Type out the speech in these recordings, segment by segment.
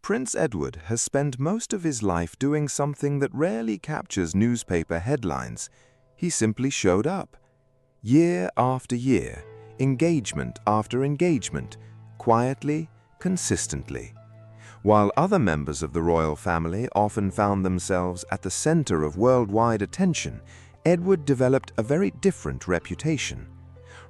Prince Edward has spent most of his life doing something that rarely captures newspaper headlines. He simply showed up. Year after year, engagement after engagement, quietly, consistently. While other members of the royal family often found themselves at the center of worldwide attention, Edward developed a very different reputation.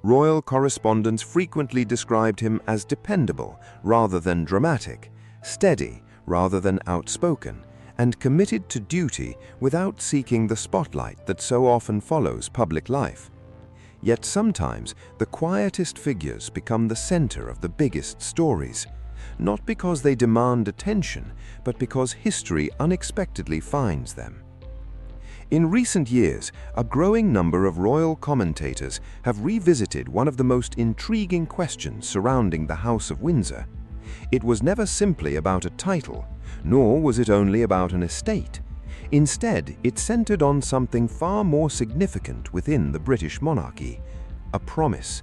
Royal correspondents frequently described him as dependable rather than dramatic, steady rather than outspoken, and committed to duty without seeking the spotlight that so often follows public life. Yet sometimes the quietest figures become the center of the biggest stories, not because they demand attention, but because history unexpectedly finds them. In recent years, a growing number of royal commentators have revisited one of the most intriguing questions surrounding the House of Windsor. It was never simply about a title, nor was it only about an estate. Instead, it centered on something far more significant within the British monarchy: a promise.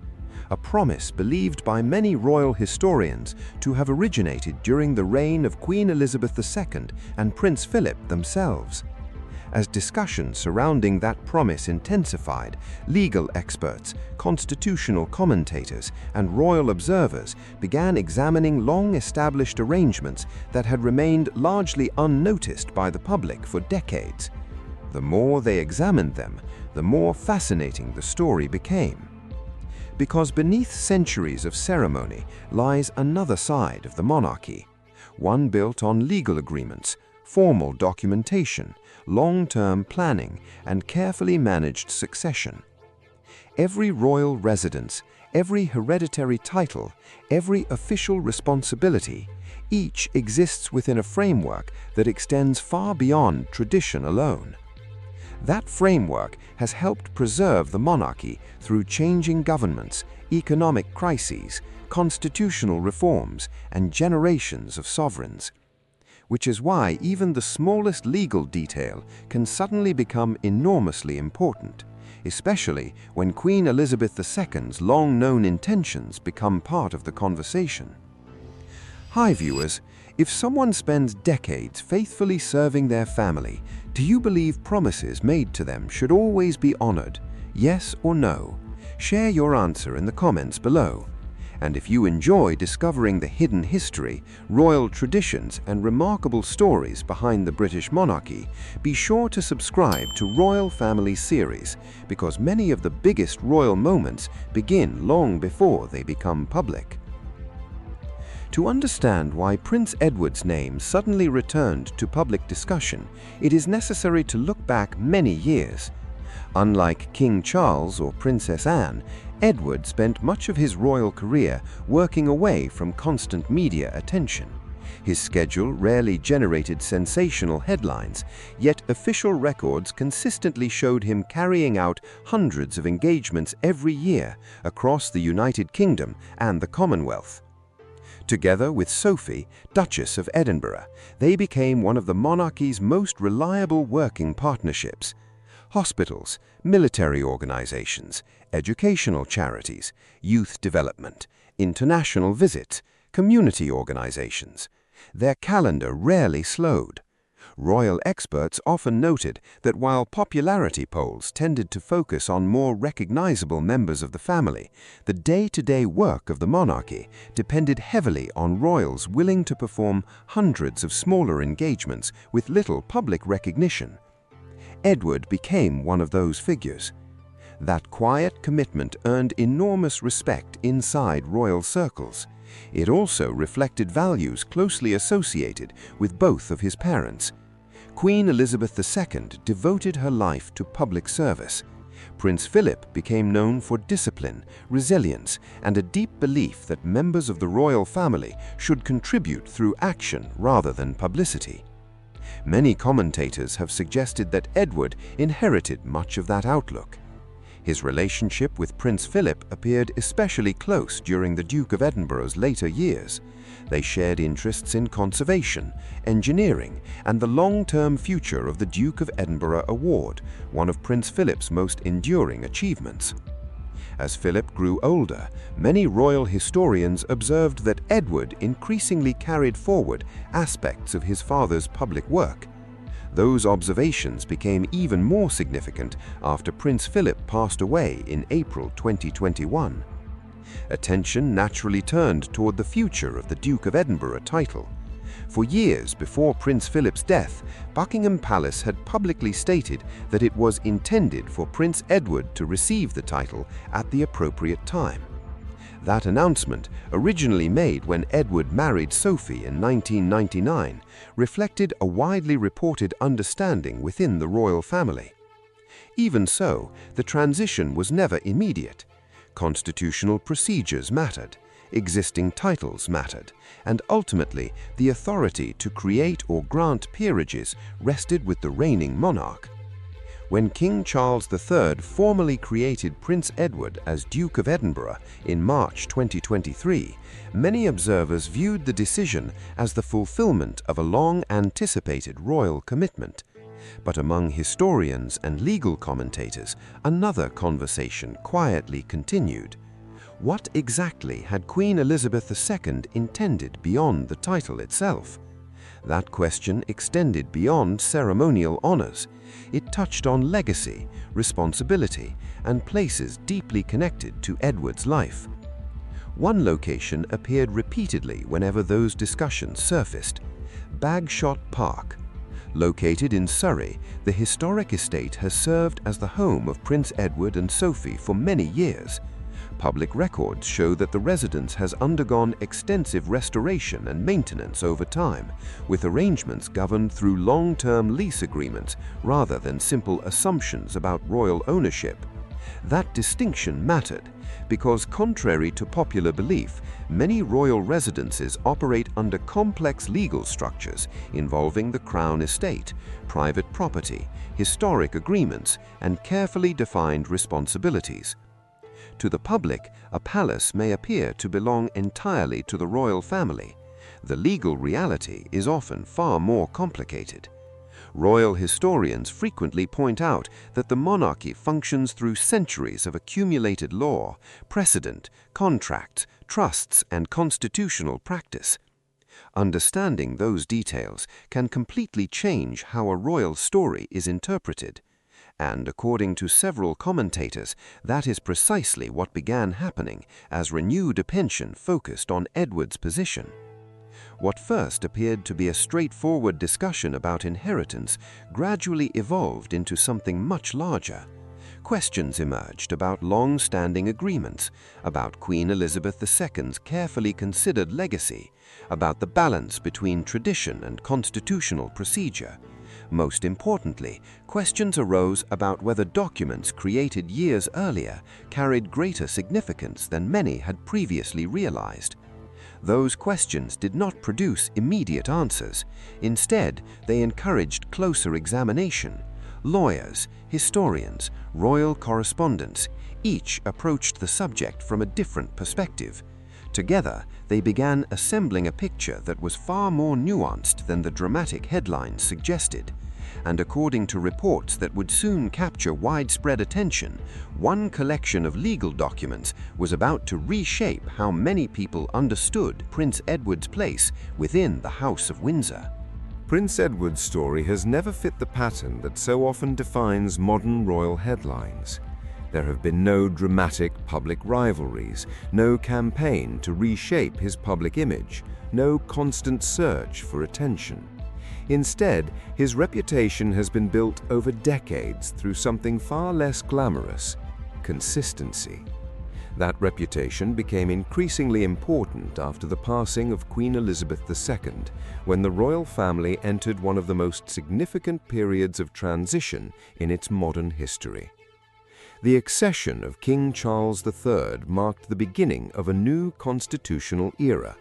A promise believed by many royal historians to have originated during the reign of Queen Elizabeth II and Prince Philip themselves. As discussions surrounding that promise intensified, legal experts, constitutional commentators, and royal observers began examining long-established arrangements that had remained largely unnoticed by the public for decades. The more they examined them, the more fascinating the story became. Because beneath centuries of ceremony lies another side of the monarchy, one built on legal agreements, formal documentation, long-term planning, and carefully managed succession. Every royal residence, every hereditary title, every official responsibility, each exists within a framework that extends far beyond tradition alone. That framework has helped preserve the monarchy through changing governments, economic crises, constitutional reforms, and generations of sovereigns. Which is why even the smallest legal detail can suddenly become enormously important, especially when Queen Elizabeth II's long-known intentions become part of the conversation. Hi viewers, if someone spends decades faithfully serving their family, do you believe promises made to them should always be honored? Yes or no? Share your answer in the comments below. And if you enjoy discovering the hidden history, royal traditions, and remarkable stories behind the British monarchy, be sure to subscribe to Royal Family series, because many of the biggest royal moments begin long before they become public. To understand why Prince Edward's name suddenly returned to public discussion, it is necessary to look back many years. Unlike King Charles or Princess Anne, Edward spent much of his royal career working away from constant media attention. His schedule rarely generated sensational headlines, yet official records consistently showed him carrying out hundreds of engagements every year across the United Kingdom and the Commonwealth. Together with Sophie, Duchess of Edinburgh, they became one of the monarchy's most reliable working partnerships. Hospitals, military organizations, educational charities, youth development, international visits, community organizations. Their calendar rarely slowed. Royal experts often noted that while popularity polls tended to focus on more recognizable members of the family, the day-to-day work of the monarchy depended heavily on royals willing to perform hundreds of smaller engagements with little public recognition. Edward became one of those figures. That quiet commitment earned enormous respect inside royal circles. It also reflected values closely associated with both of his parents. Queen Elizabeth II devoted her life to public service. Prince Philip became known for discipline, resilience, and a deep belief that members of the royal family should contribute through action rather than publicity. Many commentators have suggested that Edward inherited much of that outlook. His relationship with Prince Philip appeared especially close during the Duke of Edinburgh's later years. They shared interests in conservation, engineering, and the long-term future of the Duke of Edinburgh Award, one of Prince Philip's most enduring achievements. As Philip grew older, many royal historians observed that Edward increasingly carried forward aspects of his father's public work. Those observations became even more significant after Prince Philip passed away in April 2021. Attention naturally turned toward the future of the Duke of Edinburgh title. For years before Prince Philip's death, Buckingham Palace had publicly stated that it was intended for Prince Edward to receive the title at the appropriate time. That announcement, originally made when Edward married Sophie in 1999, reflected a widely reported understanding within the royal family. Even so, the transition was never immediate. Constitutional procedures mattered, existing titles mattered, and ultimately the authority to create or grant peerages rested with the reigning monarch. When King Charles III formally created Prince Edward as Duke of Edinburgh in March 2023, many observers viewed the decision as the fulfillment of a long-anticipated royal commitment. But among historians and legal commentators, another conversation quietly continued. What exactly had Queen Elizabeth II intended beyond the title itself? That question extended beyond ceremonial honors. It touched on legacy, responsibility, and places deeply connected to Edward's life. One location appeared repeatedly whenever those discussions surfaced: Bagshot Park. Located in Surrey, the historic estate has served as the home of Prince Edward and Sophie for many years. Public records show that the residence has undergone extensive restoration and maintenance over time, with arrangements governed through long-term lease agreements rather than simple assumptions about royal ownership. That distinction mattered because, contrary to popular belief, many royal residences operate under complex legal structures involving the Crown estate, private property, historic agreements, and carefully defined responsibilities. To the public, a palace may appear to belong entirely to the royal family. The legal reality is often far more complicated. Royal historians frequently point out that the monarchy functions through centuries of accumulated law, precedent, contracts, trusts, and constitutional practice. Understanding those details can completely change how a royal story is interpreted. And according to several commentators, that is precisely what began happening as renewed attention focused on Edward's position. What first appeared to be a straightforward discussion about inheritance gradually evolved into something much larger. Questions emerged about long-standing agreements, about Queen Elizabeth II's carefully considered legacy, about the balance between tradition and constitutional procedure. Most importantly, questions arose about whether documents created years earlier carried greater significance than many had previously realized. Those questions did not produce immediate answers. Instead, they encouraged closer examination. Lawyers, historians, royal correspondents, each approached the subject from a different perspective. Together, they began assembling a picture that was far more nuanced than the dramatic headlines suggested. And according to reports that would soon capture widespread attention, one collection of legal documents was about to reshape how many people understood Prince Edward's place within the House of Windsor. Prince Edward's story has never fit the pattern that so often defines modern royal headlines. There have been no dramatic public rivalries, no campaign to reshape his public image, no constant search for attention. Instead, his reputation has been built over decades through something far less glamorous: consistency. That reputation became increasingly important after the passing of Queen Elizabeth II, when the royal family entered one of the most significant periods of transition in its modern history. The accession of King Charles III marked the beginning of a new constitutional era.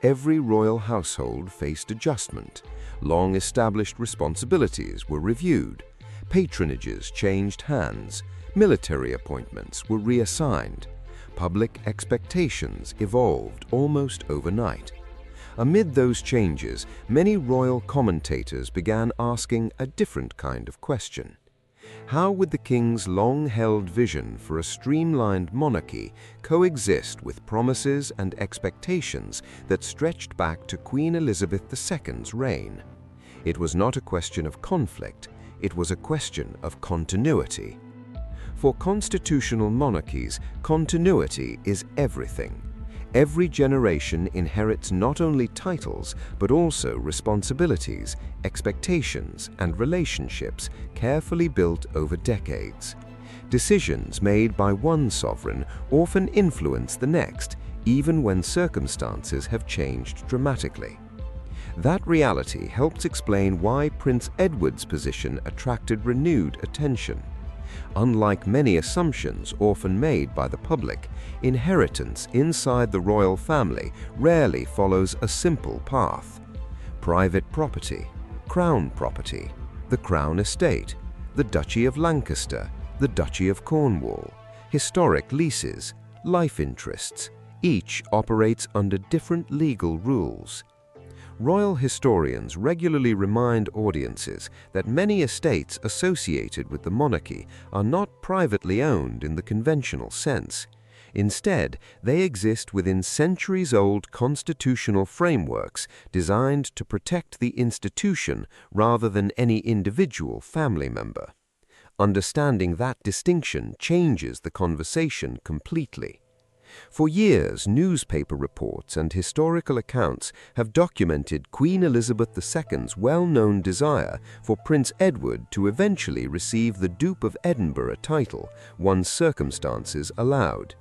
Every royal household faced adjustment. Long-established responsibilities were reviewed. Patronages changed hands. Military appointments were reassigned. Public expectations evolved almost overnight. Amid those changes, many royal commentators began asking a different kind of question. How would the king's long-held vision for a streamlined monarchy coexist with promises and expectations that stretched back to Queen Elizabeth II's reign? It was not a question of conflict, it was a question of continuity. For constitutional monarchies, continuity is everything. Every generation inherits not only titles, but also responsibilities, expectations, and relationships carefully built over decades. Decisions made by one sovereign often influence the next, even when circumstances have changed dramatically. That reality helps explain why Prince Edward's position attracted renewed attention. Unlike many assumptions often made by the public, inheritance inside the royal family rarely follows a simple path. Private property, crown property, the crown estate, the Duchy of Lancaster, the Duchy of Cornwall, historic leases, life interests, each operates under different legal rules. Royal historians regularly remind audiences that many estates associated with the monarchy are not privately owned in the conventional sense. Instead, they exist within centuries-old constitutional frameworks designed to protect the institution rather than any individual family member. Understanding that distinction changes the conversation completely. For years, newspaper reports and historical accounts have documented Queen Elizabeth II's well-known desire for Prince Edward to eventually receive the Duke of Edinburgh title once circumstances allowed.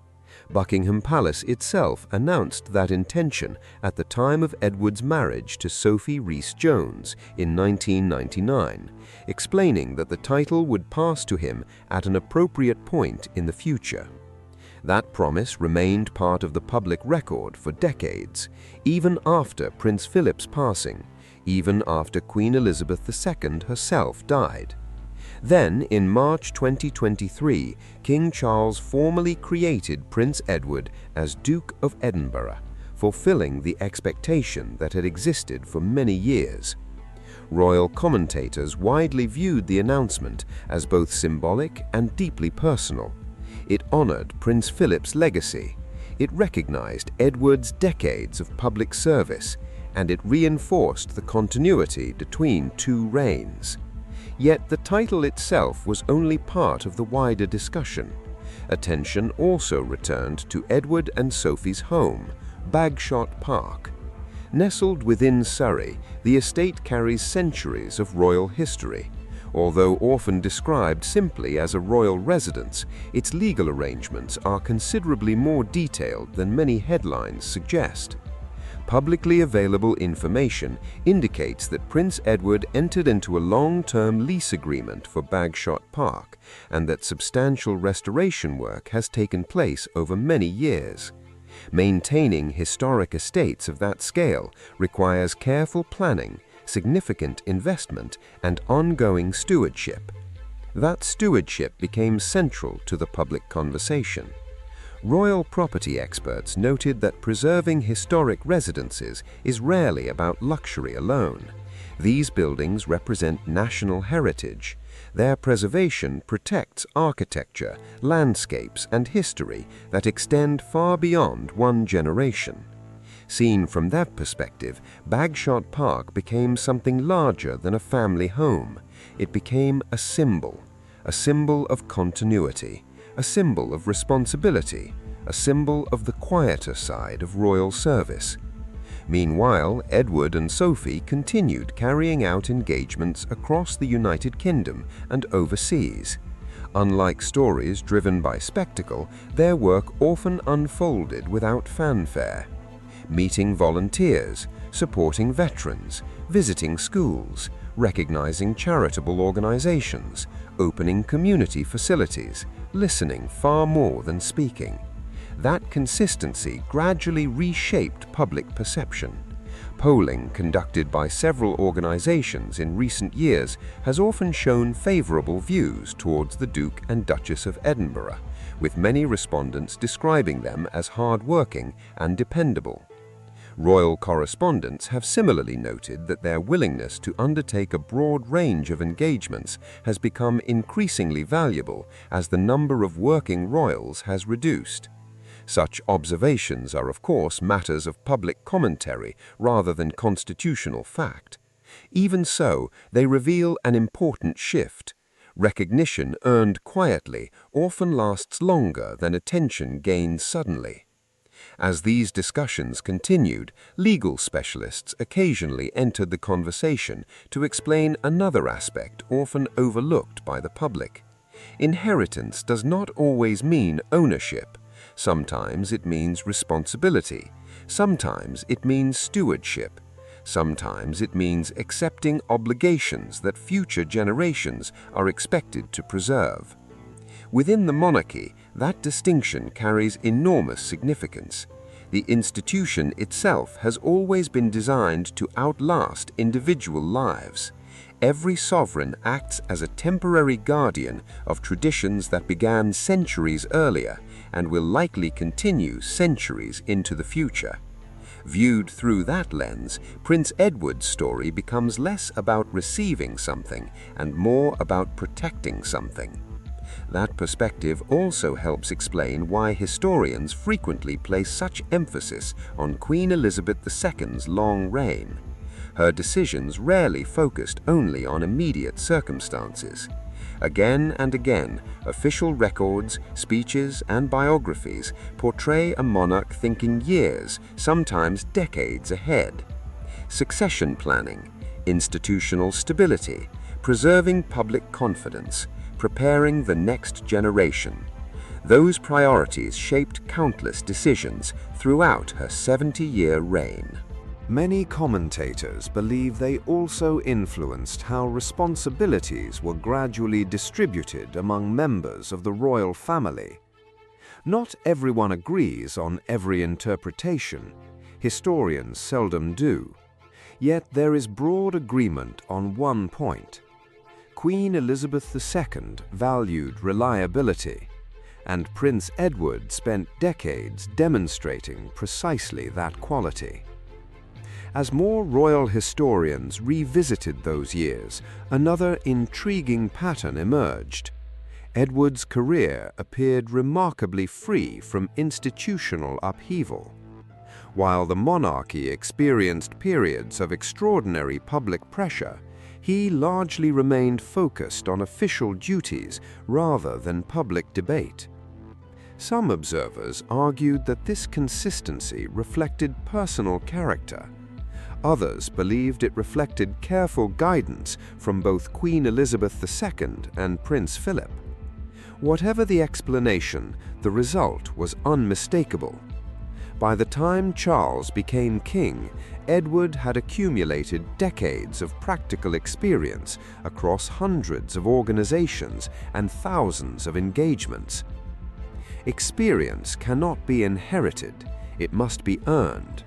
Buckingham Palace itself announced that intention at the time of Edward's marriage to Sophie Rhys-Jones in 1999, explaining that the title would pass to him at an appropriate point in the future. That promise remained part of the public record for decades, even after Prince Philip's passing, even after Queen Elizabeth II herself died. Then, in March 2023, King Charles formally created Prince Edward as Duke of Edinburgh, fulfilling the expectation that had existed for many years. Royal commentators widely viewed the announcement as both symbolic and deeply personal. It honored Prince Philip's legacy, it recognized Edward's decades of public service, and it reinforced the continuity between two reigns. Yet the title itself was only part of the wider discussion. Attention also returned to Edward and Sophie's home, Bagshot Park. Nestled within Surrey, the estate carries centuries of royal history. Although often described simply as a royal residence, its legal arrangements are considerably more detailed than many headlines suggest. Publicly available information indicates that Prince Edward entered into a long-term lease agreement for Bagshot Park, and that substantial restoration work has taken place over many years. Maintaining historic estates of that scale requires careful planning, significant investment, and ongoing stewardship. That stewardship became central to the public conversation. Royal property experts noted that preserving historic residences is rarely about luxury alone. These buildings represent national heritage. Their preservation protects architecture, landscapes, and history that extend far beyond one generation. Seen from that perspective, Bagshot Park became something larger than a family home. It became a symbol of continuity, a symbol of responsibility, a symbol of the quieter side of royal service. Meanwhile, Edward and Sophie continued carrying out engagements across the United Kingdom and overseas. Unlike stories driven by spectacle, their work often unfolded without fanfare. Meeting volunteers, supporting veterans, visiting schools, recognizing charitable organizations, opening community facilities, listening far more than speaking. That consistency gradually reshaped public perception. Polling conducted by several organizations in recent years has often shown favorable views towards the Duke and Duchess of Edinburgh, with many respondents describing them as hard-working and dependable. Royal correspondents have similarly noted that their willingness to undertake a broad range of engagements has become increasingly valuable as the number of working royals has reduced. Such observations are, of course, matters of public commentary rather than constitutional fact. Even so, they reveal an important shift. Recognition earned quietly often lasts longer than attention gained suddenly. As these discussions continued, legal specialists occasionally entered the conversation to explain another aspect often overlooked by the public. Inheritance does not always mean ownership. Sometimes it means responsibility. Sometimes it means stewardship. Sometimes it means accepting obligations that future generations are expected to preserve. Within the monarchy, that distinction carries enormous significance. The institution itself has always been designed to outlast individual lives. Every sovereign acts as a temporary guardian of traditions that began centuries earlier and will likely continue centuries into the future. Viewed through that lens, Prince Edward's story becomes less about receiving something and more about protecting something. That perspective also helps explain why historians frequently place such emphasis on Queen Elizabeth II's long reign. Her decisions rarely focused only on immediate circumstances. Again and again, official records, speeches, and biographies portray a monarch thinking years, sometimes decades ahead. Succession planning, institutional stability, preserving public confidence, preparing the next generation. Those priorities shaped countless decisions throughout her 70-year reign. Many commentators believe they also influenced how responsibilities were gradually distributed among members of the royal family. Not everyone agrees on every interpretation. Historians seldom do. Yet there is broad agreement on one point. Queen Elizabeth II valued reliability, and Prince Edward spent decades demonstrating precisely that quality. As more royal historians revisited those years, another intriguing pattern emerged. Edward's career appeared remarkably free from institutional upheaval. While the monarchy experienced periods of extraordinary public pressure, he largely remained focused on official duties rather than public debate. Some observers argued that this consistency reflected personal character. Others believed it reflected careful guidance from both Queen Elizabeth II and Prince Philip. Whatever the explanation, the result was unmistakable. By the time Charles became king, Edward had accumulated decades of practical experience across hundreds of organizations and thousands of engagements. Experience cannot be inherited, it must be earned.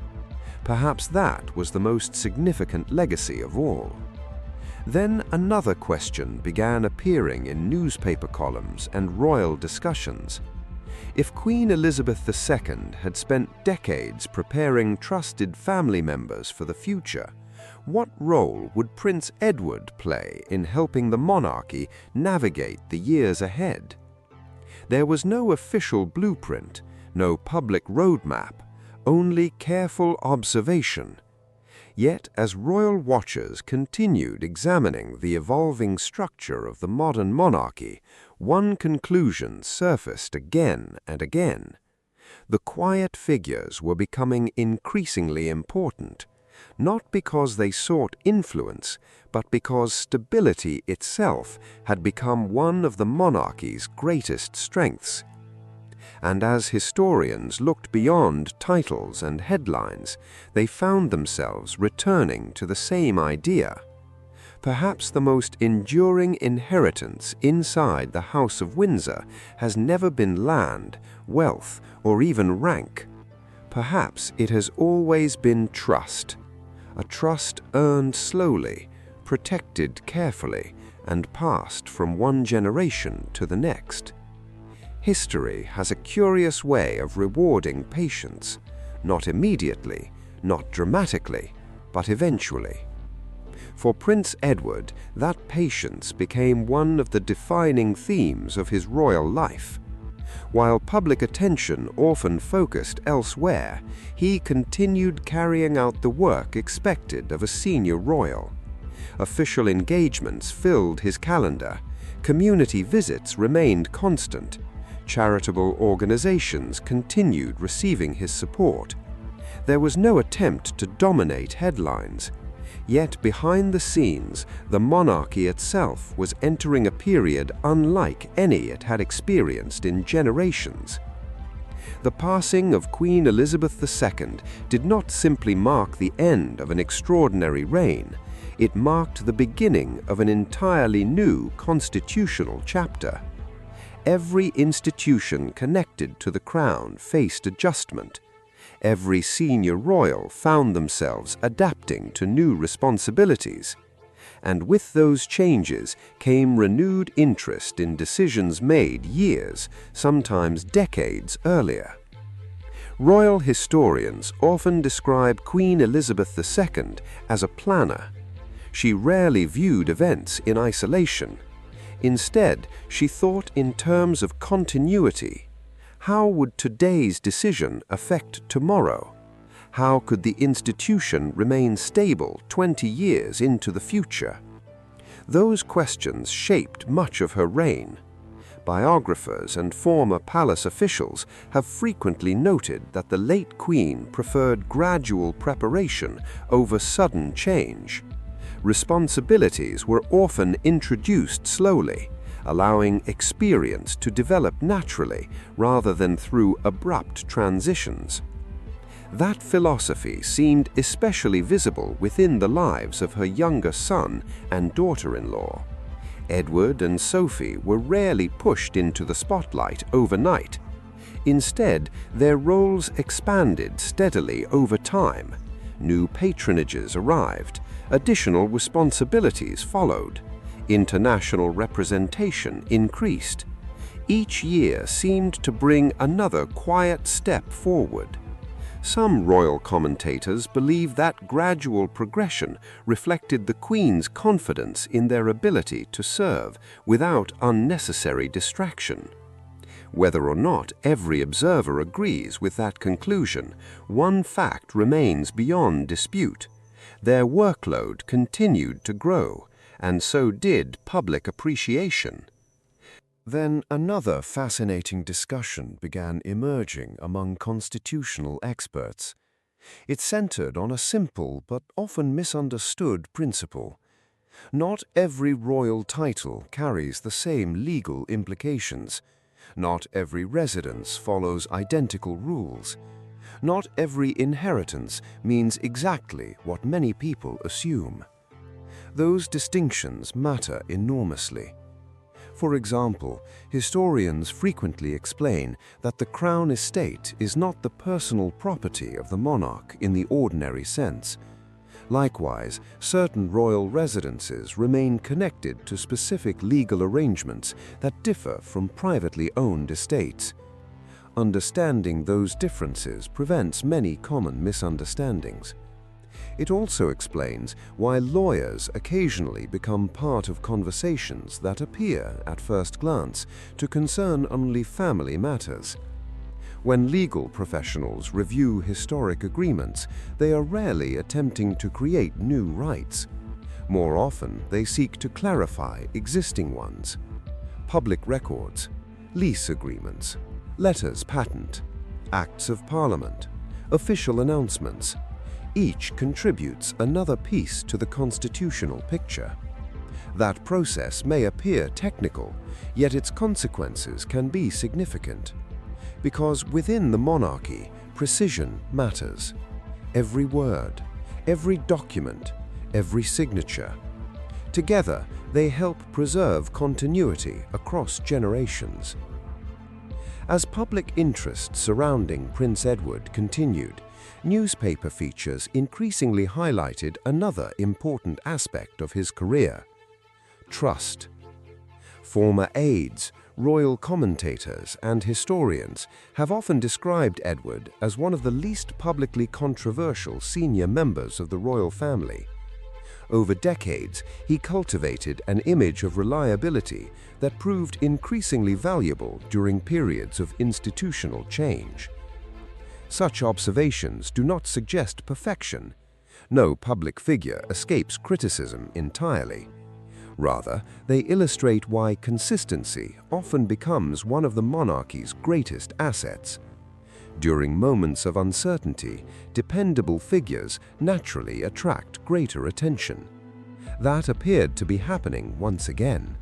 Perhaps that was the most significant legacy of all. Then another question began appearing in newspaper columns and royal discussions. If Queen Elizabeth II had spent decades preparing trusted family members for the future, what role would Prince Edward play in helping the monarchy navigate the years ahead? There was no official blueprint, no public roadmap, only careful observation. Yet, as royal watchers continued examining the evolving structure of the modern monarchy, one conclusion surfaced again and again. The quiet figures were becoming increasingly important, not because they sought influence, but because stability itself had become one of the monarchy's greatest strengths. And as historians looked beyond titles and headlines, they found themselves returning to the same idea. Perhaps the most enduring inheritance inside the House of Windsor has never been land, wealth, or even rank. Perhaps it has always been trust, a trust earned slowly, protected carefully, and passed from one generation to the next. History has a curious way of rewarding patience, not immediately, not dramatically, but eventually. For Prince Edward, that patience became one of the defining themes of his royal life. While public attention often focused elsewhere, he continued carrying out the work expected of a senior royal. Official engagements filled his calendar, community visits remained constant, charitable organizations continued receiving his support. There was no attempt to dominate headlines. Yet behind the scenes, the monarchy itself was entering a period unlike any it had experienced in generations. The passing of Queen Elizabeth II did not simply mark the end of an extraordinary reign, it marked the beginning of an entirely new constitutional chapter. Every institution connected to the crown faced adjustment. Every senior royal found themselves adapting to new responsibilities. And with those changes came renewed interest in decisions made years, sometimes decades earlier. Royal historians often describe Queen Elizabeth II as a planner. She rarely viewed events in isolation. Instead, she thought in terms of continuity. How would today's decision affect tomorrow? How could the institution remain stable 20 years into the future? Those questions shaped much of her reign. Biographers and former palace officials have frequently noted that the late Queen preferred gradual preparation over sudden change. Responsibilities were often introduced slowly, allowing experience to develop naturally rather than through abrupt transitions. That philosophy seemed especially visible within the lives of her younger son and daughter-in-law. Edward and Sophie were rarely pushed into the spotlight overnight. Instead, their roles expanded steadily over time. New patronages arrived, additional responsibilities followed. International representation increased. Each year seemed to bring another quiet step forward. Some royal commentators believe that gradual progression reflected the Queen's confidence in their ability to serve without unnecessary distraction. Whether or not every observer agrees with that conclusion, one fact remains beyond dispute. Their workload continued to grow, and so did public appreciation. Then another fascinating discussion began emerging among constitutional experts. It centered on a simple but often misunderstood principle. Not every royal title carries the same legal implications. Not every residence follows identical rules. Not every inheritance means exactly what many people assume. Those distinctions matter enormously. For example, historians frequently explain that the crown estate is not the personal property of the monarch in the ordinary sense. Likewise, certain royal residences remain connected to specific legal arrangements that differ from privately owned estates. Understanding those differences prevents many common misunderstandings. It also explains why lawyers occasionally become part of conversations that appear, at first glance, to concern only family matters. When legal professionals review historic agreements, they are rarely attempting to create new rights. More often, they seek to clarify existing ones. Public records, lease agreements, letters patent, acts of parliament, official announcements. Each contributes another piece to the constitutional picture. That process may appear technical, yet its consequences can be significant. Because within the monarchy, precision matters. Every word, every document, every signature. Together, they help preserve continuity across generations. As public interest surrounding Prince Edward continued, newspaper features increasingly highlighted another important aspect of his career: trust. Former aides, Royal commentators and historians have often described Edward as one of the least publicly controversial senior members of the royal family. Over decades, he cultivated an image of reliability that proved increasingly valuable during periods of institutional change. Such observations do not suggest perfection. No public figure escapes criticism entirely. Rather, they illustrate why consistency often becomes one of the monarchy's greatest assets. During moments of uncertainty, dependable figures naturally attract greater attention. That appeared to be happening once again.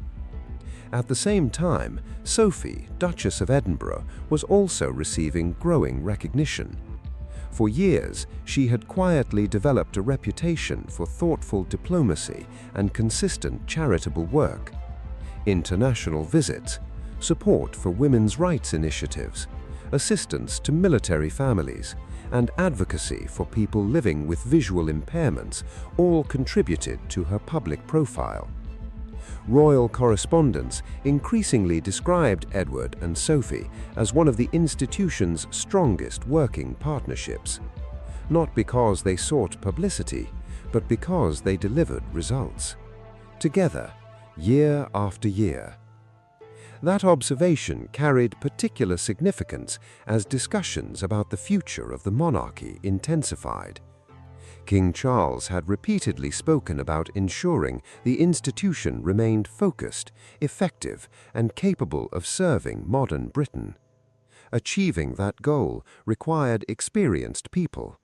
At the same time, Sophie, Duchess of Edinburgh, was also receiving growing recognition. For years, she had quietly developed a reputation for thoughtful diplomacy and consistent charitable work. International visits, support for women's rights initiatives, assistance to military families, and advocacy for people living with visual impairments all contributed to her public profile. Royal correspondents increasingly described Edward and Sophie as one of the institution's strongest working partnerships, not because they sought publicity, but because they delivered results. Together, year after year. That observation carried particular significance as discussions about the future of the monarchy intensified. King Charles had repeatedly spoken about ensuring the institution remained focused, effective, and capable of serving modern Britain. Achieving that goal required experienced people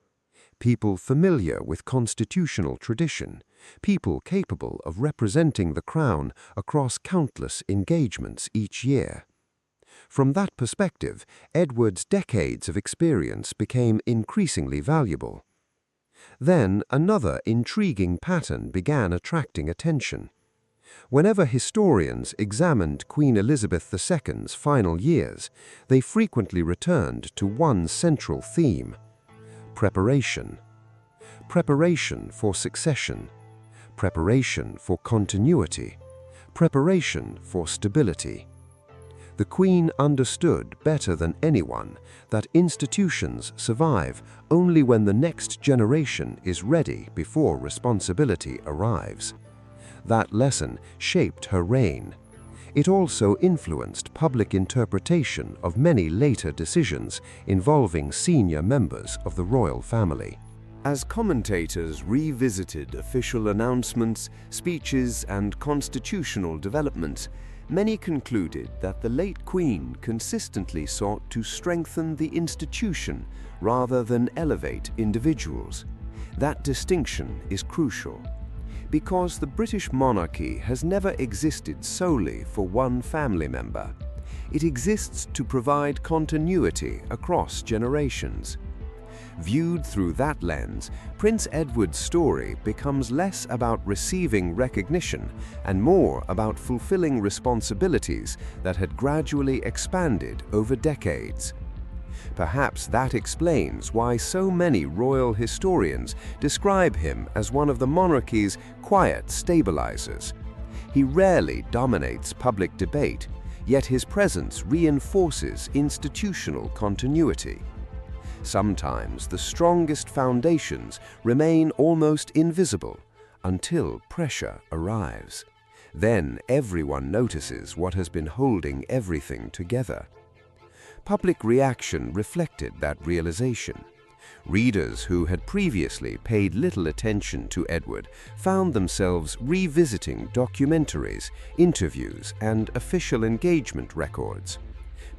familiar with constitutional tradition, people capable of representing the crown across countless engagements each year. From that perspective, Edward's decades of experience became increasingly valuable. Then another intriguing pattern began attracting attention. Whenever historians examined Queen Elizabeth II's final years, they frequently returned to one central theme: preparation. Preparation for succession. Preparation for continuity. Preparation for stability. The Queen understood better than anyone that institutions survive only when the next generation is ready before responsibility arrives. That lesson shaped her reign. It also influenced public interpretation of many later decisions involving senior members of the royal family. As commentators revisited official announcements, speeches, and constitutional developments, many concluded that the late Queen consistently sought to strengthen the institution rather than elevate individuals. That distinction is crucial, because the British monarchy has never existed solely for one family member. It exists to provide continuity across generations. Viewed through that lens, Prince Edward's story becomes less about receiving recognition and more about fulfilling responsibilities that had gradually expanded over decades. Perhaps that explains why so many royal historians describe him as one of the monarchy's quiet stabilizers. He rarely dominates public debate, yet his presence reinforces institutional continuity. Sometimes the strongest foundations remain almost invisible until pressure arrives. Then everyone notices what has been holding everything together. Public reaction reflected that realization. Readers who had previously paid little attention to Edward found themselves revisiting documentaries, interviews, and official engagement records.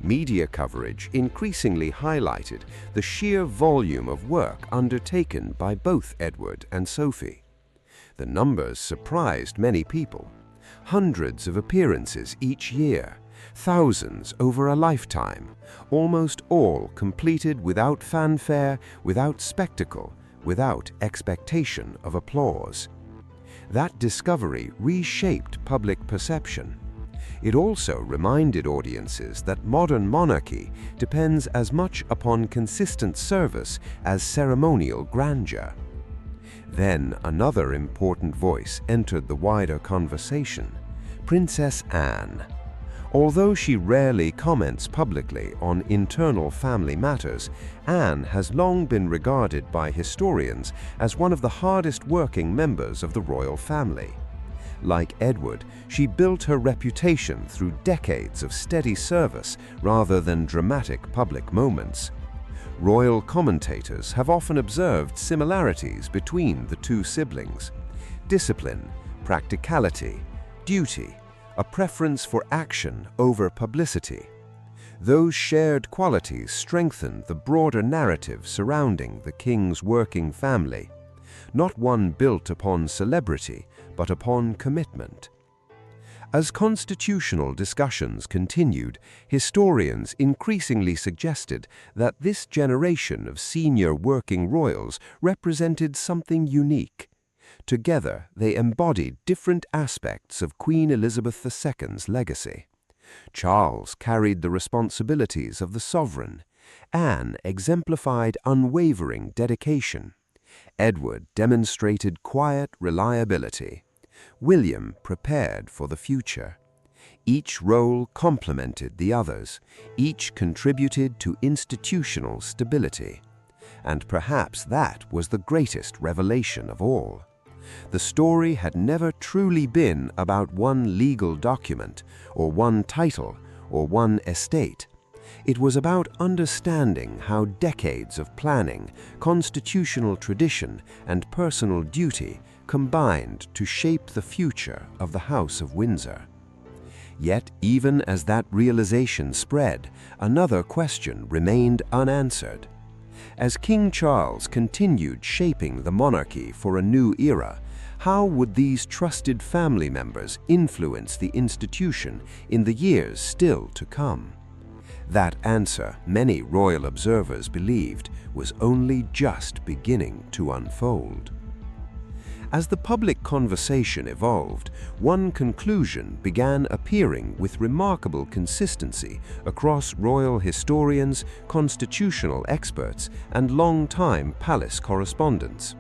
Media coverage increasingly highlighted the sheer volume of work undertaken by both Edward and Sophie. The numbers surprised many people. Hundreds of appearances each year, thousands over a lifetime, almost all completed without fanfare, without spectacle, without expectation of applause. That discovery reshaped public perception. It also reminded audiences that modern monarchy depends as much upon consistent service as ceremonial grandeur. Then another important voice entered the wider conversation: Princess Anne. Although she rarely comments publicly on internal family matters, Anne has long been regarded by historians as one of the hardest working members of the royal family. Like Edward, she built her reputation through decades of steady service rather than dramatic public moments. Royal commentators have often observed similarities between the two siblings: discipline, practicality, duty, a preference for action over publicity. Those shared qualities strengthen the broader narrative surrounding the king's working family, not one built upon celebrity, but upon commitment. As constitutional discussions continued, historians increasingly suggested that this generation of senior working royals represented something unique. Together, they embodied different aspects of Queen Elizabeth II's legacy. Charles carried the responsibilities of the sovereign. Anne exemplified unwavering dedication. Edward demonstrated quiet reliability. William prepared for the future. Each role complemented the others. Each contributed to institutional stability. And perhaps that was the greatest revelation of all. The story had never truly been about one legal document, or one title, or one estate. It was about understanding how decades of planning, constitutional tradition, and personal duty combined to shape the future of the House of Windsor. Yet, even as that realization spread, another question remained unanswered. As King Charles continued shaping the monarchy for a new era, how would these trusted family members influence the institution in the years still to come? That answer, many royal observers believed, was only just beginning to unfold. As the public conversation evolved, one conclusion began appearing with remarkable consistency across royal historians, constitutional experts, and long-time palace correspondents.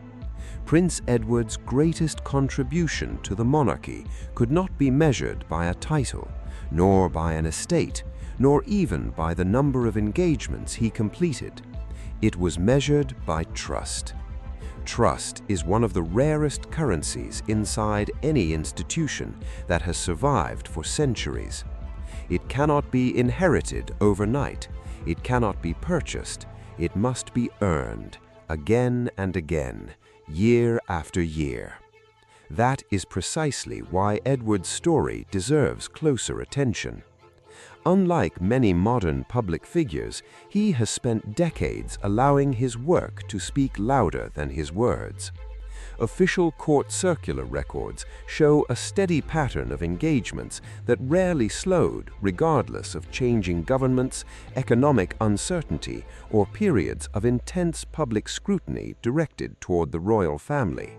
Prince Edward's greatest contribution to the monarchy could not be measured by a title, nor by an estate, nor even by the number of engagements he completed. It was measured by trust. Trust is one of the rarest currencies inside any institution that has survived for centuries. It cannot be inherited overnight. It cannot be purchased. It must be earned, again and again, year after year. That is precisely why Edward's story deserves closer attention. Unlike many modern public figures, he has spent decades allowing his work to speak louder than his words. Official court circular records show a steady pattern of engagements that rarely slowed regardless of changing governments, economic uncertainty, or periods of intense public scrutiny directed toward the royal family.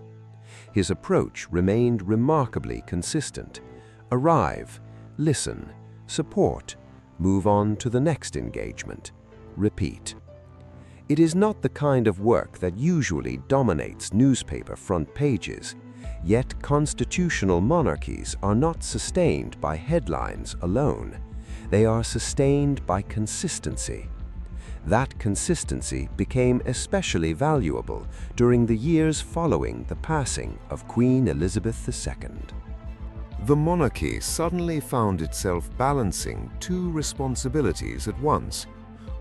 His approach remained remarkably consistent. Arrive, listen, support, move on to the next engagement, repeat. It is not the kind of work that usually dominates newspaper front pages, yet constitutional monarchies are not sustained by headlines alone. They are sustained by consistency. That consistency became especially valuable during the years following the passing of Queen Elizabeth II. The monarchy suddenly found itself balancing two responsibilities at once: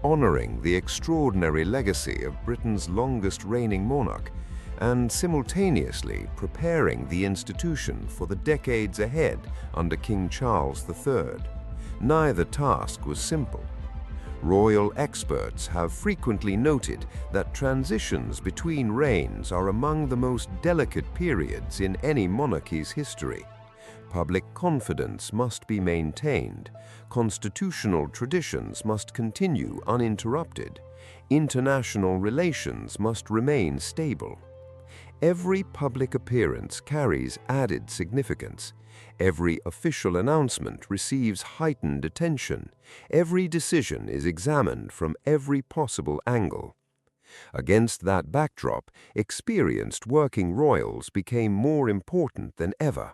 honoring the extraordinary legacy of Britain's longest reigning monarch and simultaneously preparing the institution for the decades ahead under King Charles III. Neither task was simple. Royal experts have frequently noted that transitions between reigns are among the most delicate periods in any monarchy's history. Public confidence must be maintained, constitutional traditions must continue uninterrupted, international relations must remain stable. Every public appearance carries added significance. Every official announcement receives heightened attention. Every decision is examined from every possible angle. Against that backdrop, experienced working royals became more important than ever.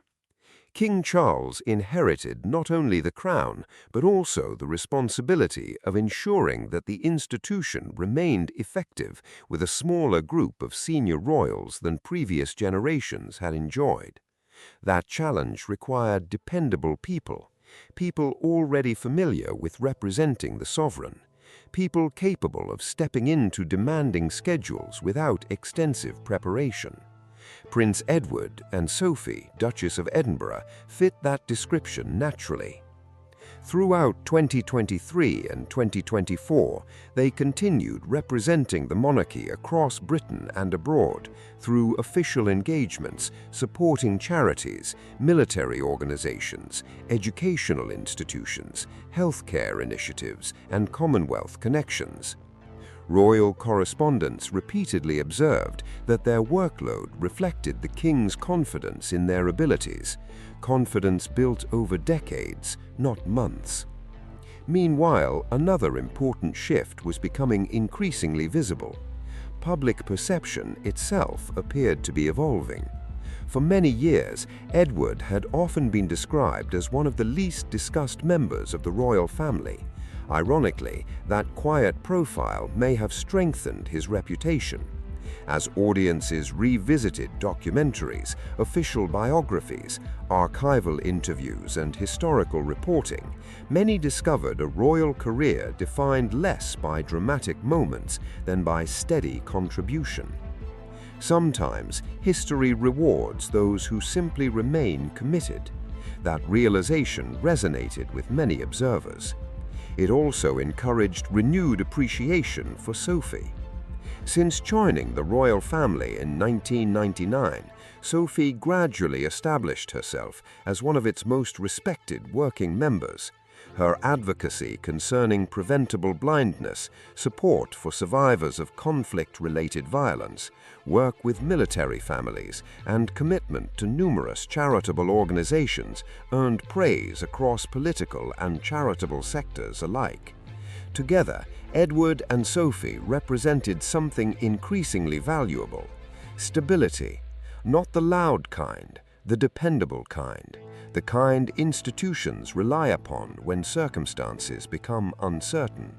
King Charles inherited not only the crown, but also the responsibility of ensuring that the institution remained effective with a smaller group of senior royals than previous generations had enjoyed. That challenge required dependable people, people already familiar with representing the sovereign, people capable of stepping into demanding schedules without extensive preparation. Prince Edward and Sophie, Duchess of Edinburgh, fit that description naturally. Throughout 2023 and 2024, they continued representing the monarchy across Britain and abroad through official engagements, supporting charities, military organizations, educational institutions, healthcare initiatives, and Commonwealth connections. Royal correspondents repeatedly observed that their workload reflected the king's confidence in their abilities, confidence built over decades, not months. Meanwhile, another important shift was becoming increasingly visible. Public perception itself appeared to be evolving. For many years, Edward had often been described as one of the least discussed members of the royal family. Ironically, that quiet profile may have strengthened his reputation. As audiences revisited documentaries, official biographies, archival interviews, and historical reporting, many discovered a royal career defined less by dramatic moments than by steady contribution. Sometimes, history rewards those who simply remain committed. That realization resonated with many observers. It also encouraged renewed appreciation for Sophie. Since joining the royal family in 1999, Sophie gradually established herself as one of its most respected working members. Her advocacy concerning preventable blindness, support for survivors of conflict-related violence, work with military families, and commitment to numerous charitable organizations earned praise across political and charitable sectors alike. Together, Edward and Sophie represented something increasingly valuable: stability, not the loud kind, the dependable kind, the kind institutions rely upon when circumstances become uncertain.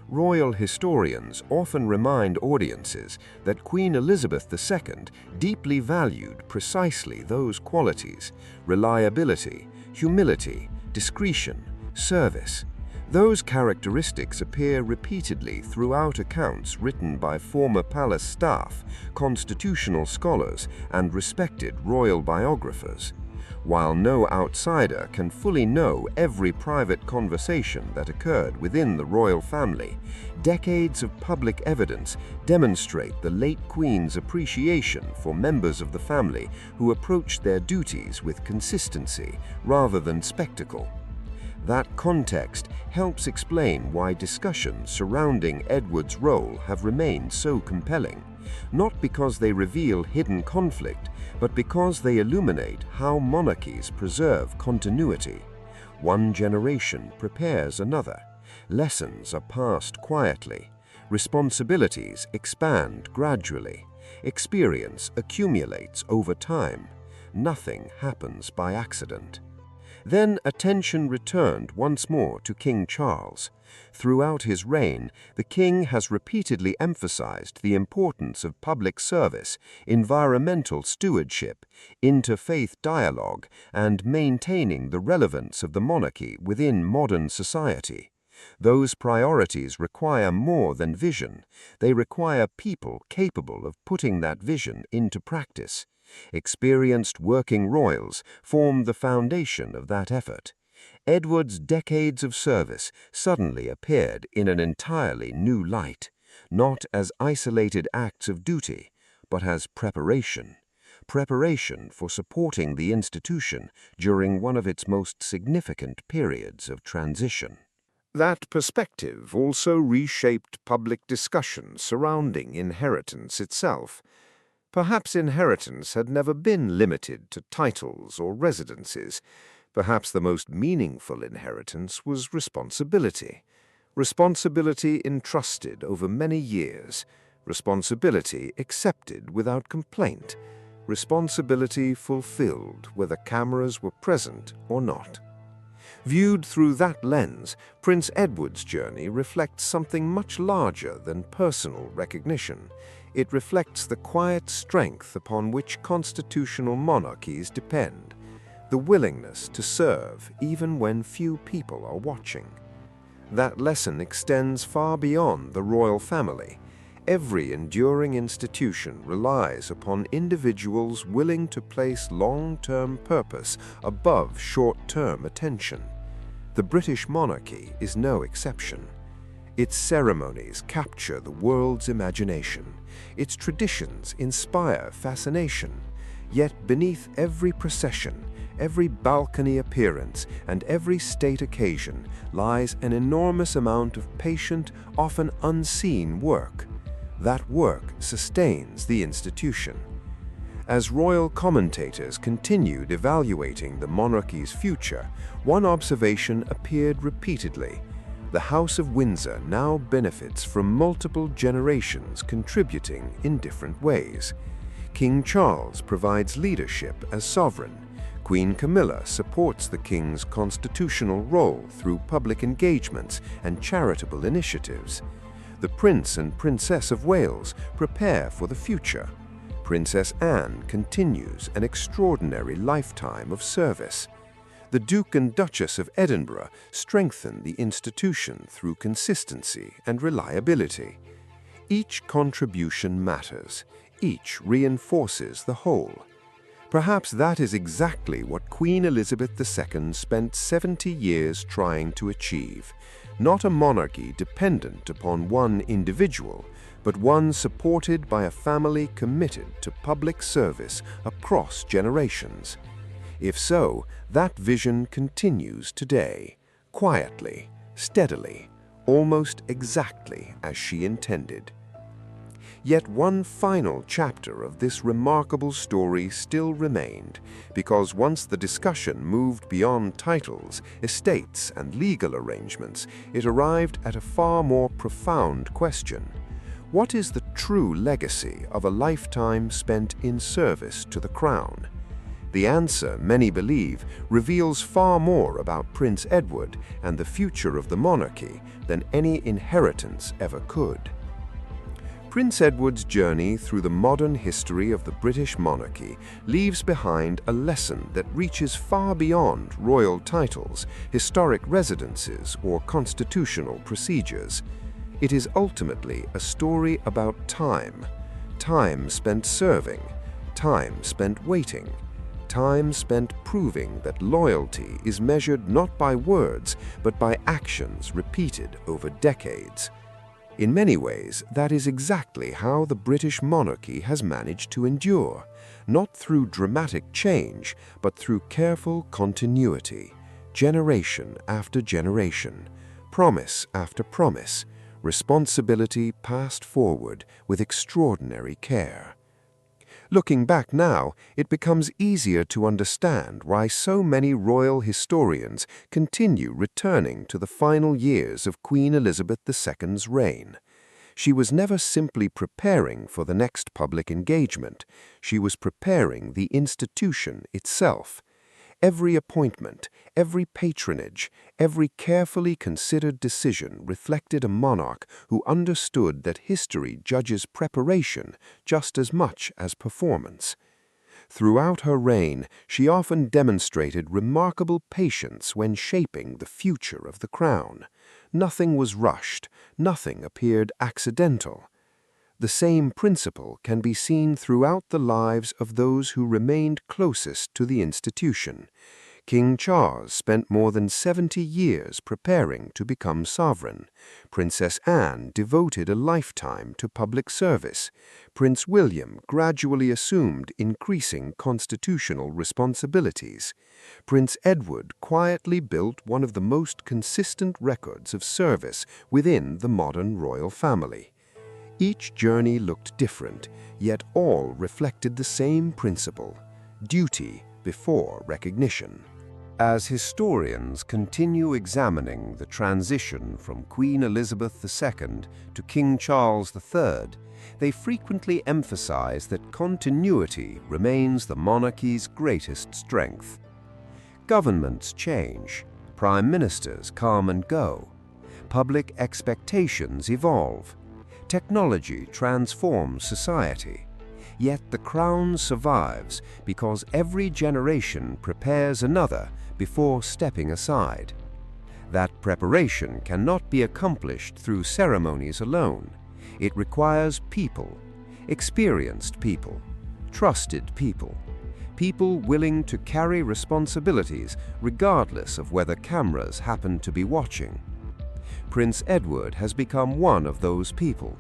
Royal historians often remind audiences that Queen Elizabeth II deeply valued precisely those qualities: reliability, humility, discretion, service. Those characteristics appear repeatedly throughout accounts written by former palace staff, constitutional scholars, and respected royal biographers. While no outsider can fully know every private conversation that occurred within the royal family, decades of public evidence demonstrate the late Queen's appreciation for members of the family who approached their duties with consistency rather than spectacle. That context helps explain why discussions surrounding Edward's role have remained so compelling, not because they reveal hidden conflict, but because they illuminate how monarchies preserve continuity. One generation prepares another. Lessons are passed quietly. Responsibilities expand gradually. Experience accumulates over time. Nothing happens by accident. Then attention returned once more to King Charles. Throughout his reign, the king has repeatedly emphasized the importance of public service, environmental stewardship, interfaith dialogue, and maintaining the relevance of the monarchy within modern society. Those priorities require more than vision. They require people capable of putting that vision into practice. Experienced working royals form the foundation of that effort. Edward's decades of service suddenly appeared in an entirely new light, not as isolated acts of duty, but as preparation for supporting the institution during one of its most significant periods of transition. That perspective also reshaped public discussion surrounding inheritance itself. Perhaps inheritance had never been limited to titles or residences. Perhaps the most meaningful inheritance was responsibility. Responsibility entrusted over many years. Responsibility accepted without complaint. responsibility fulfilled whether cameras were present or not. Viewed through that lens, Prince Edward's journey reflects something much larger than personal recognition. It reflects the quiet strength upon which constitutional monarchies depend, the willingness to serve even when few people are watching. That lesson extends far beyond the royal family. Every enduring institution relies upon individuals willing to place long-term purpose above short-term attention. The British monarchy is no exception. Its ceremonies capture the world's imagination. Its traditions inspire fascination. Yet beneath every procession, every balcony appearance, and every state occasion lies an enormous amount of patient, often unseen work. That work sustains the institution. As royal commentators continued evaluating the monarchy's future, one observation appeared repeatedly. The House of Windsor now benefits from multiple generations contributing in different ways. King Charles provides leadership as sovereign. Queen Camilla supports the king's constitutional role through public engagements and charitable initiatives. The Prince and Princess of Wales prepare for the future. Princess Anne continues an extraordinary lifetime of service. The Duke and Duchess of Edinburgh strengthen the institution through consistency and reliability. Each contribution matters. Each reinforces the whole. Perhaps that is exactly what Queen Elizabeth II spent 70 years trying to achieve. Not a monarchy dependent upon one individual, but one supported by a family committed to public service across generations. If so, that vision continues today, quietly, steadily, almost exactly as she intended. Yet one final chapter of this remarkable story still remained, because once the discussion moved beyond titles, estates, and legal arrangements, it arrived at a far more profound question. What is the true legacy of a lifetime spent in service to the crown? The answer, many believe, reveals far more about Prince Edward and the future of the monarchy than any inheritance ever could. Prince Edward's journey through the modern history of the British monarchy leaves behind a lesson that reaches far beyond royal titles, historic residences, or constitutional procedures. It is ultimately a story about time. Time spent serving, time spent waiting, time spent proving that loyalty is measured not by words, but by actions repeated over decades. In many ways, that is exactly how the British monarchy has managed to endure, not through dramatic change, but through careful continuity, generation after generation, promise after promise, responsibility passed forward with extraordinary care. Looking back now, it becomes easier to understand why so many royal historians continue returning to the final years of Queen Elizabeth II's reign. She was never simply preparing for the next public engagement. She was preparing the institution itself. Every appointment, every patronage, every carefully considered decision reflected a monarch who understood that history judges preparation just as much as performance. Throughout her reign, she often demonstrated remarkable patience when shaping the future of the crown. Nothing was rushed, nothing appeared accidental. The same principle can be seen throughout the lives of those who remained closest to the institution. King Charles spent more than 70 years preparing to become sovereign. Princess Anne devoted a lifetime to public service. Prince William gradually assumed increasing constitutional responsibilities. Prince Edward quietly built one of the most consistent records of service within the modern royal family. Each journey looked different, yet all reflected the same principle: duty before recognition. As historians continue examining the transition from Queen Elizabeth II to King Charles III, they frequently emphasize that continuity remains the monarchy's greatest strength. Governments change, prime ministers come and go, public expectations evolve, technology transforms society. Yet the crown survives because every generation prepares another before stepping aside. That preparation cannot be accomplished through ceremonies alone. It requires people, experienced people, trusted people, people willing to carry responsibilities regardless of whether cameras happen to be watching. Prince Edward has become one of those people.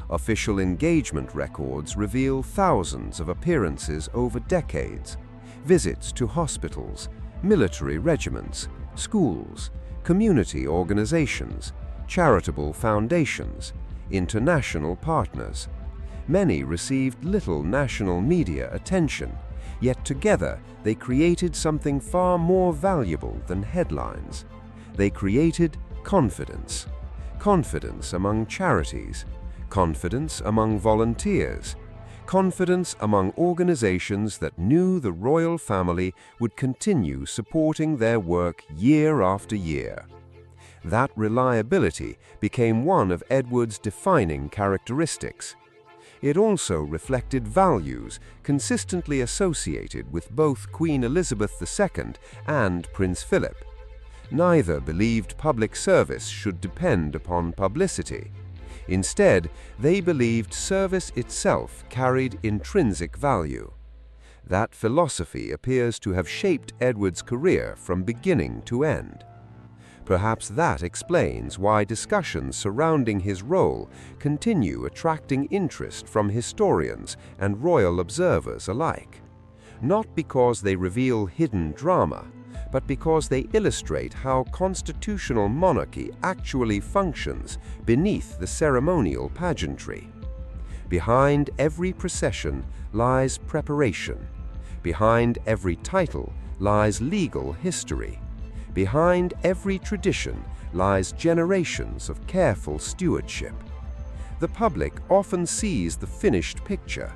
Official engagement records reveal thousands of appearances over decades, visits to hospitals, military regiments, schools, community organizations, charitable foundations, international partners. Many received little national media attention, yet together they created something far more valuable than headlines. They created confidence. Confidence among charities, confidence among volunteers, confidence among organizations that knew the royal family would continue supporting their work year after year. That reliability became one of Edward's defining characteristics. It also reflected values consistently associated with both Queen Elizabeth II and Prince Philip. Neither believed public service should depend upon publicity. Instead, they believed service itself carried intrinsic value. That philosophy appears to have shaped Edward's career from beginning to end. Perhaps that explains why discussions surrounding his role continue attracting interest from historians and royal observers alike. Not because they reveal hidden drama, but because they illustrate how constitutional monarchy actually functions beneath the ceremonial pageantry. Behind every procession lies preparation. Behind every title lies legal history. Behind every tradition lies generations of careful stewardship. The public often sees the finished picture.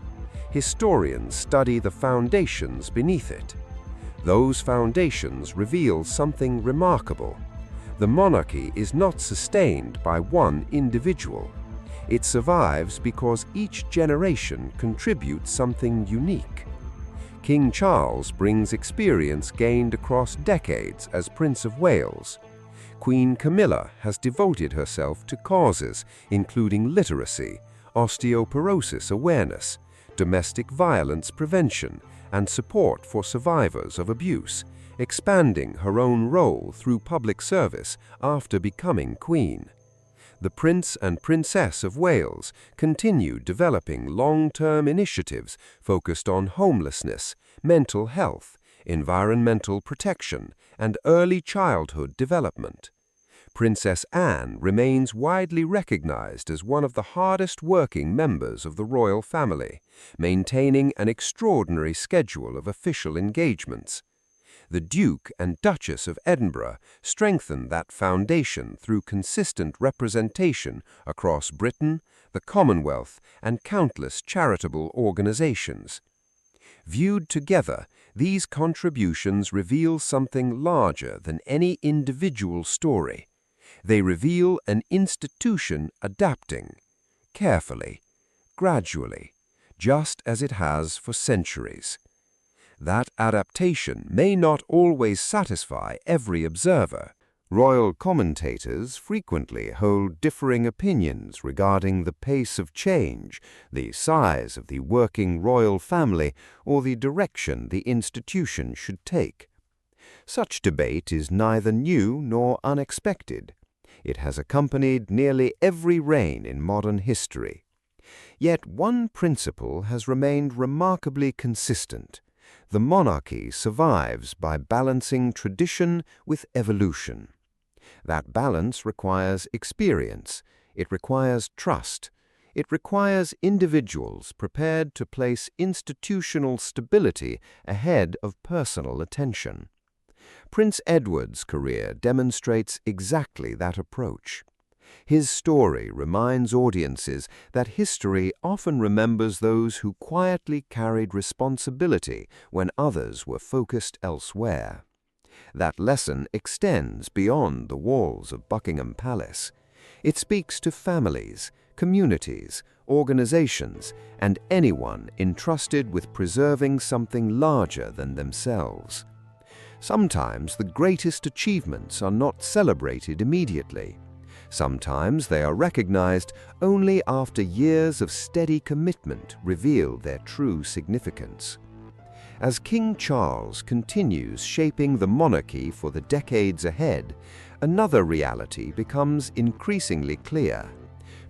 Historians study the foundations beneath it. Those foundations reveal something remarkable. The monarchy is not sustained by one individual. It survives because each generation contributes something unique. King Charles brings experience gained across decades as Prince of Wales. Queen Camilla has devoted herself to causes including literacy, osteoporosis awareness, domestic violence prevention, and support for survivors of abuse, expanding her own role through public service after becoming queen. The Prince and Princess of Wales continued developing long-term initiatives focused on homelessness, mental health, environmental protection, and early childhood development. Princess Anne remains widely recognized as one of the hardest-working members of the royal family, maintaining an extraordinary schedule of official engagements. The Duke and Duchess of Edinburgh strengthened that foundation through consistent representation across Britain, the Commonwealth, and countless charitable organizations. Viewed together, these contributions reveal something larger than any individual story. They reveal an institution adapting, carefully, gradually, just as it has for centuries. That adaptation may not always satisfy every observer. Royal commentators frequently hold differing opinions regarding the pace of change, the size of the working royal family, or the direction the institution should take. Such debate is neither new nor unexpected. It has accompanied nearly every reign in modern history. Yet one principle has remained remarkably consistent. The monarchy survives by balancing tradition with evolution. That balance requires experience, it requires trust, it requires individuals prepared to place institutional stability ahead of personal attention. Prince Edward's career demonstrates exactly that approach. His story reminds audiences that history often remembers those who quietly carried responsibility when others were focused elsewhere. That lesson extends beyond the walls of Buckingham Palace. It speaks to families, communities, organizations, and anyone entrusted with preserving something larger than themselves. Sometimes the greatest achievements are not celebrated immediately. Sometimes they are recognized only after years of steady commitment reveal their true significance. As King Charles continues shaping the monarchy for the decades ahead, another reality becomes increasingly clear.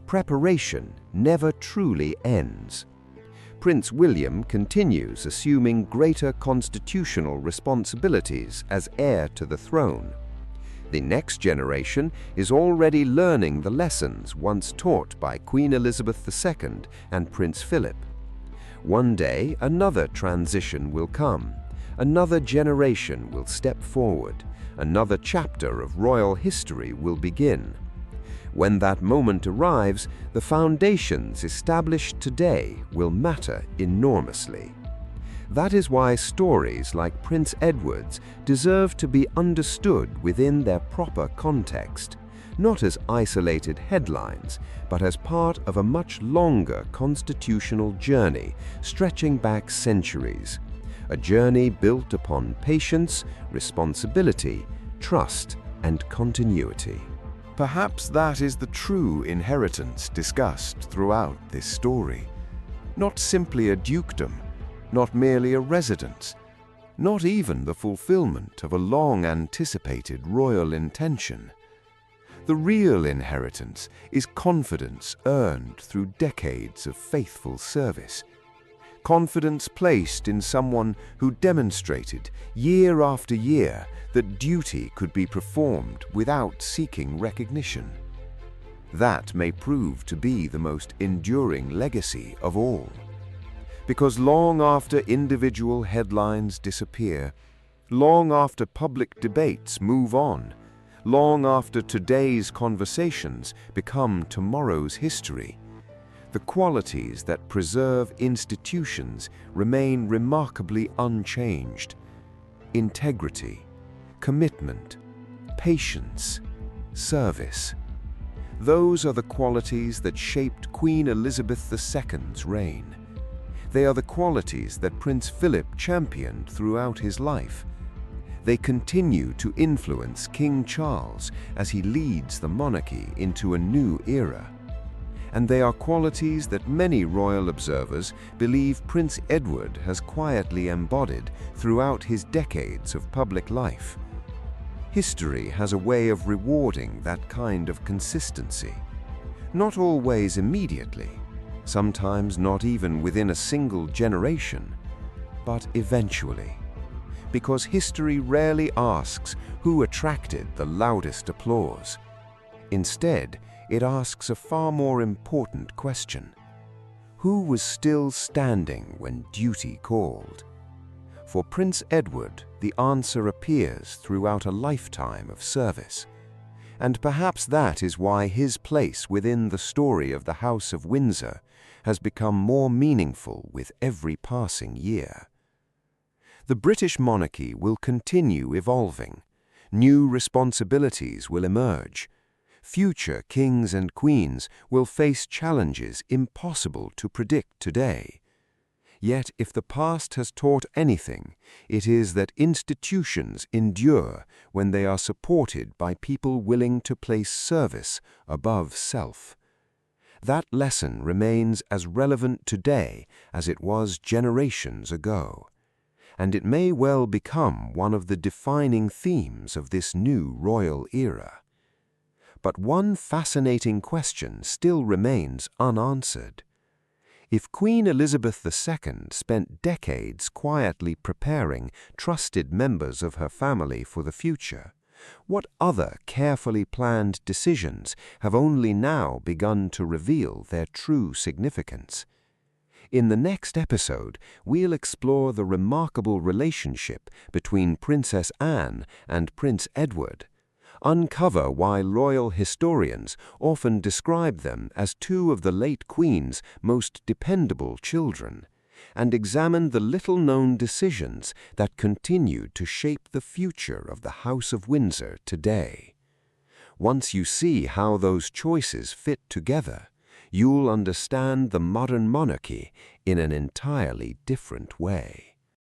Preparation never truly ends. Prince William continues assuming greater constitutional responsibilities as heir to the throne. The next generation is already learning the lessons once taught by Queen Elizabeth II and Prince Philip. One day, another transition will come. Another generation will step forward. Another chapter of royal history will begin. When that moment arrives, the foundations established today will matter enormously. That is why stories like Prince Edward's deserve to be understood within their proper context, not as isolated headlines, but as part of a much longer constitutional journey stretching back centuries. A journey built upon patience, responsibility, trust, and continuity. Perhaps that is the true inheritance discussed throughout this story. Not simply a dukedom, not merely a residence, not even the fulfillment of a long-anticipated royal intention. The real inheritance is confidence earned through decades of faithful service. Confidence placed in someone who demonstrated year after year that duty could be performed without seeking recognition. That may prove to be the most enduring legacy of all. Because long after individual headlines disappear, long after public debates move on, long after today's conversations become tomorrow's history, the qualities that preserve institutions remain remarkably unchanged. Integrity, commitment, patience, service. Those are the qualities that shaped Queen Elizabeth II's reign. They are the qualities that Prince Philip championed throughout his life. They continue to influence King Charles as he leads the monarchy into a new era. And they are qualities that many royal observers believe Prince Edward has quietly embodied throughout his decades of public life. History has a way of rewarding that kind of consistency. Not always immediately, sometimes not even within a single generation, but eventually. Because history rarely asks who attracted the loudest applause. Instead, it asks a far more important question. Who was still standing when duty called? For Prince Edward, the answer appears throughout a lifetime of service. And perhaps that is why his place within the story of the House of Windsor has become more meaningful with every passing year. The British monarchy will continue evolving. New responsibilities will emerge. Future kings and queens will face challenges impossible to predict today. Yet if the past has taught anything, it is that institutions endure when they are supported by people willing to place service above self. That lesson remains as relevant today as it was generations ago, and it may well become one of the defining themes of this new royal era. But one fascinating question still remains unanswered. If Queen Elizabeth II spent decades quietly preparing trusted members of her family for the future, what other carefully planned decisions have only now begun to reveal their true significance? In the next episode, we'll explore the remarkable relationship between Princess Anne and Prince Edward, uncover why royal historians often describe them as two of the late Queen's most dependable children, and examine the little-known decisions that continue to shape the future of the House of Windsor today. Once you see how those choices fit together, you'll understand the modern monarchy in an entirely different way.